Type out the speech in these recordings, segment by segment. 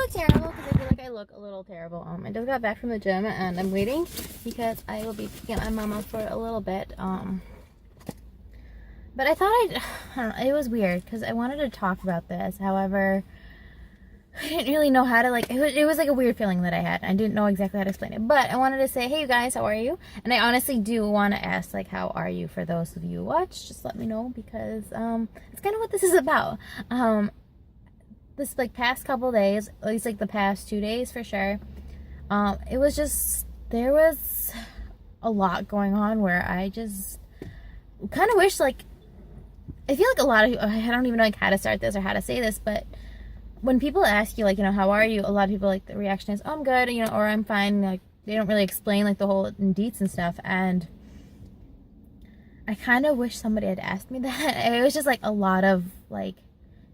look terrible because I feel like I look a little terrible. I just got back from the gym and I'm waiting because I will be picking up my mama for a little bit. But I thought I don't know, it was weird because I wanted to talk about this. However, I didn't really know how to, like, it was like a weird feeling that I had. I didn't know exactly how to explain it. But I wanted to say, hey, you guys, how are you? And I honestly do want to ask, like, how are you for those of you who watch? Just let me know because it's kind of what this is about. This, like, past couple days, at least, like, the past 2 days for sure, it was just, there was a lot going on where I just kind of wish, like, I feel like a lot of, I don't even know, like, how to start this or how to say this, but when people ask you, like, you know, how are you, a lot of people, like, the reaction is, oh, I'm good, you know, or I'm fine. Like, they don't really explain, like, the whole deets and stuff. And I kind of wish somebody had asked me that. It was just, like, a lot of, like,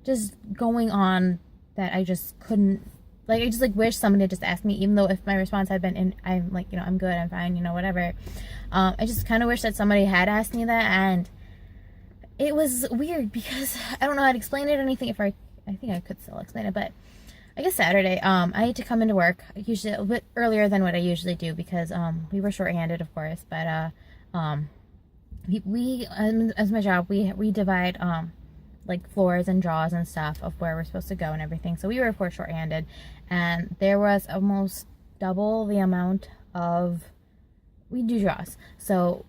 just going on that I just couldn't, like, I just, like, wish somebody had just asked me, even though if my response had been, I'm, like, you know, I'm good, I'm fine, you know, whatever. I just kind of wish that somebody had asked me that. And it was weird because I don't know how to explain it or anything. I think I could still explain it, but I guess Saturday, I had to come into work usually a bit earlier than what I usually do because, we were short-handed, of course, but, we as my job, we divide, like, floors and draws and stuff of where we're supposed to go and everything, so we were, of course, short-handed, and there was almost double the amount of, we do draws, so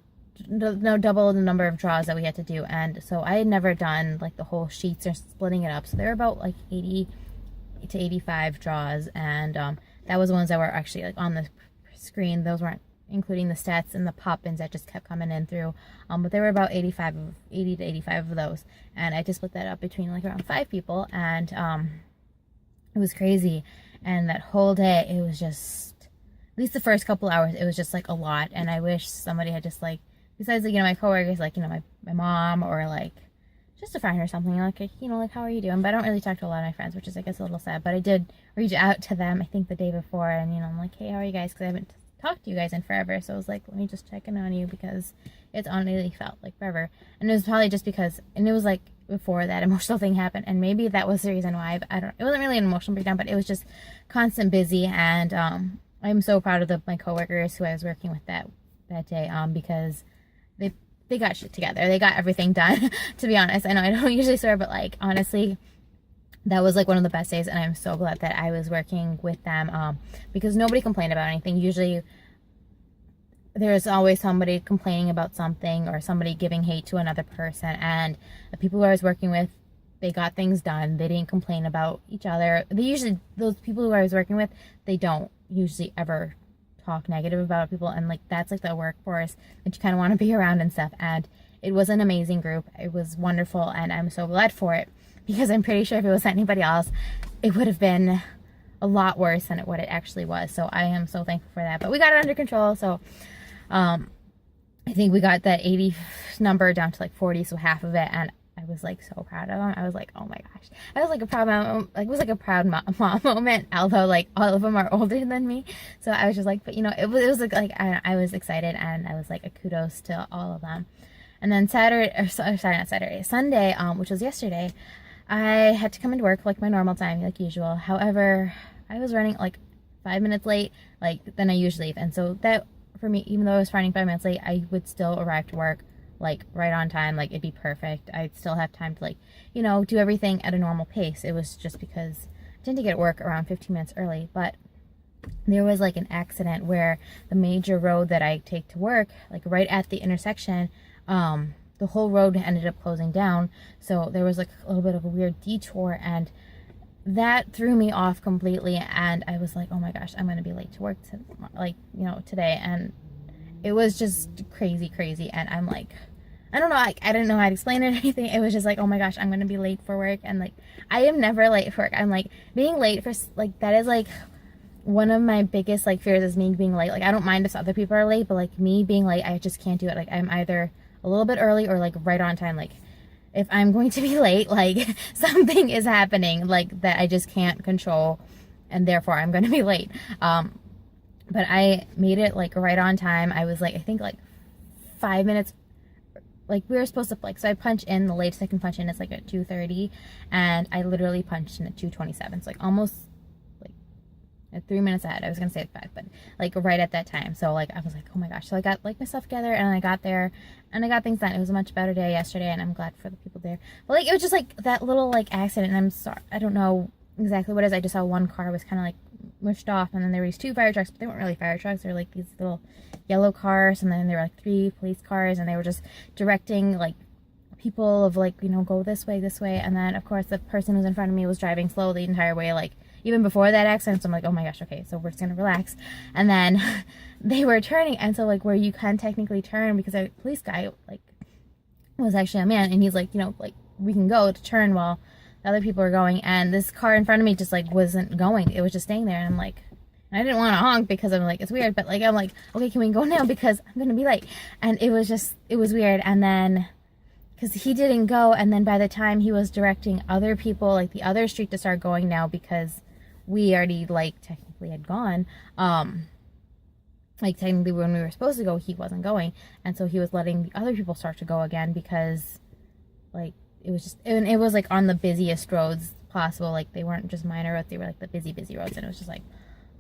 no, double the number of draws that we had to do. And so I had never done, like, the whole sheets or splitting it up, so there were about, like, 80 to 85 draws, and that was the ones that were actually, like, on the screen. Those weren't including the stats and the pop-ins that just kept coming in through, but there were about 80 to 85 of those, and I just split that up between, like, around 5 people, and it was crazy. And that whole day, it was just, at least the first couple hours, it was just, like, a lot. And I wish somebody had just, like, besides, like, you know, my coworkers, like, you know, my mom, or, like, just a friend or something, like, you know, like, how are you doing? But I don't really talk to a lot of my friends, which is, I guess, a little sad. But I did reach out to them, I think, the day before, and, you know, I'm like, hey, how are you guys? Because I haven't talked to you guys in forever. So I was like, let me just check in on you because it's honestly felt like forever. And it was probably just because, and it was, like, before that emotional thing happened, and maybe that was the reason why. But it wasn't really an emotional breakdown, but it was just constant busy. And I'm so proud of my coworkers who I was working with that day, because they got shit together. They got everything done, to be honest. I know I don't usually swear, but, like, honestly, that was, like, one of the best days, and I'm so glad that I was working with them, because nobody complained about anything. Usually there's always somebody complaining about something or somebody giving hate to another person, and the people who I was working with, they got things done. They didn't complain about each other. Those people who I was working with, they don't usually ever talk negative about people, and, like, that's, like, the workforce that you kind of want to be around and stuff. And it was an amazing group. It was wonderful, and I'm so glad for it, because I'm pretty sure if it was anybody else, it would have been a lot worse than what it actually was. So I am so thankful for that. But we got it under control. So I think we got that 80 number down to, like, 40, so half of it, and I was, like, so proud of them. I was like, oh my gosh. I was, like, a proud mom. Like, it was, like, a proud mom moment, although, like, all of them are older than me. So I was just like, but, you know, it was like I was excited, and I was like, a kudos to all of them. And then Sunday, which was yesterday, I had to come into work, like, my normal time, like usual. However, I was running, like, 5 minutes late, like, than I usually leave. And so that, for me, even though I was running 5 minutes late, I would still arrive to work, like, right on time. Like, it'd be perfect. I'd still have time to, like, you know, do everything at a normal pace. It was just because I tend to get at work around 15 minutes early. But there was, like, an accident where the major road that I take to work, like, right at the intersection, the whole road ended up closing down. So there was, like, a little bit of a weird detour, and that threw me off completely. And I was like, oh my gosh, I'm going to be late to work today. And it was just crazy. And I'm like, I don't know, I didn't know how to explain it or anything. It was just like, oh my gosh, I'm going to be late for work. And, like, I am never late for work. I'm like, being late for, like, that is, like, one of my biggest, like, fears is me being late. Like, I don't mind if other people are late, but, like, me being late, I just can't do it. Like, I'm either a little bit early or, like, right on time. Like, if I'm going to be late, like, something is happening, like, that I just can't control, and therefore I'm going to be late. But I made it, like, right on time. I was, like, I think, like, 5 minutes, like, we were supposed to, like, so I punch in, the latest I can punch in is, like, at 2:30, and I literally punched in at 2:27. So, like, almost, like, 3 minutes ahead. I was gonna say 5, but like right at that time. So like I was like, oh my gosh. So I got like my stuff together and I got there and I got things done. It was a much better day yesterday and I'm glad for the people there. But like it was just like that little like accident, and I'm sorry, I don't know exactly what it is. I just saw one car was kind of like mushed off, and then there was 2 fire trucks, but they weren't really fire trucks. They were like these little yellow cars, and then there were like 3 police cars, and they were just directing like people of like, you know, go this way, and then of course the person who was in front of me was driving slow the entire way, like even before that accident. So I'm like, oh my gosh, okay, so we're just gonna relax. And then they were turning, and so like where you can technically turn, because a police guy like was actually a man, and he's like, you know, like we can go to turn while the other people are going, and this car in front of me just like wasn't going. It was just staying there, and I'm like, and I didn't want to honk because I'm like, it's weird, but like I'm like, okay, can we go now because I'm gonna be late. And it was weird. And then because he didn't go, and then by the time he was directing other people, like the other street, to start going now, because we already like technically had gone, like technically when we were supposed to go, he wasn't going, and so he was letting the other people start to go again, because like it was just, and it was like on the busiest roads possible. Like they weren't just minor roads, they were like the busy roads, and it was just like,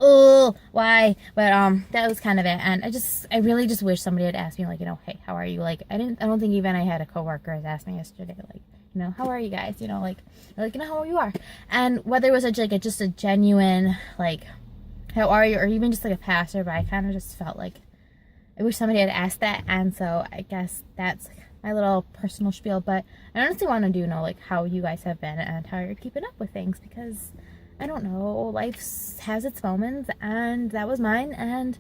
oh, why? But that was kind of it. And I really just wish somebody had asked me, like, you know, hey, how are you? Like I don't think even I had a coworker has asked me yesterday, like, you know, how are you guys? You know, like you know, how you are. And whether it was just a genuine like, how are you, or even just like a passerby, I kind of just felt like I wish somebody had asked that. And so I guess that's my little personal spiel. But I honestly want to know like how you guys have been and how you're keeping up with things, because I don't know, life has its moments, and that was mine. And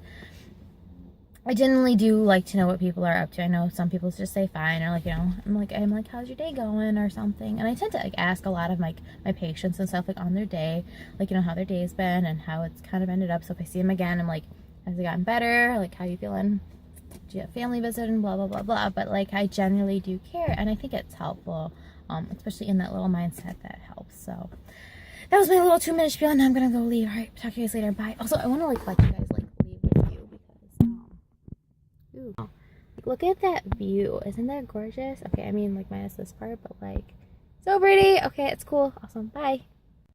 I genuinely do like to know what people are up to. I know some people just say fine, or like, you know, I'm like how's your day going or something. And I tend to like ask a lot of my patients and stuff like on their day, like, you know, how their day's been and how it's kind of ended up. So if I see them again, I'm like, has it gotten better? Like, how you feeling? Do you have family visit and blah blah blah blah. But like I genuinely do care, and I think it's helpful, especially in that little mindset, that helps. So that was my little 2-minute spiel, and now I'm gonna go leave. All right, talk to you guys later. Bye. Also, I want to like let you guys like leave with you, because ooh, look at that view. Isn't that gorgeous? Okay, I mean like minus this part, but like so pretty. Okay, it's cool. Awesome. Bye.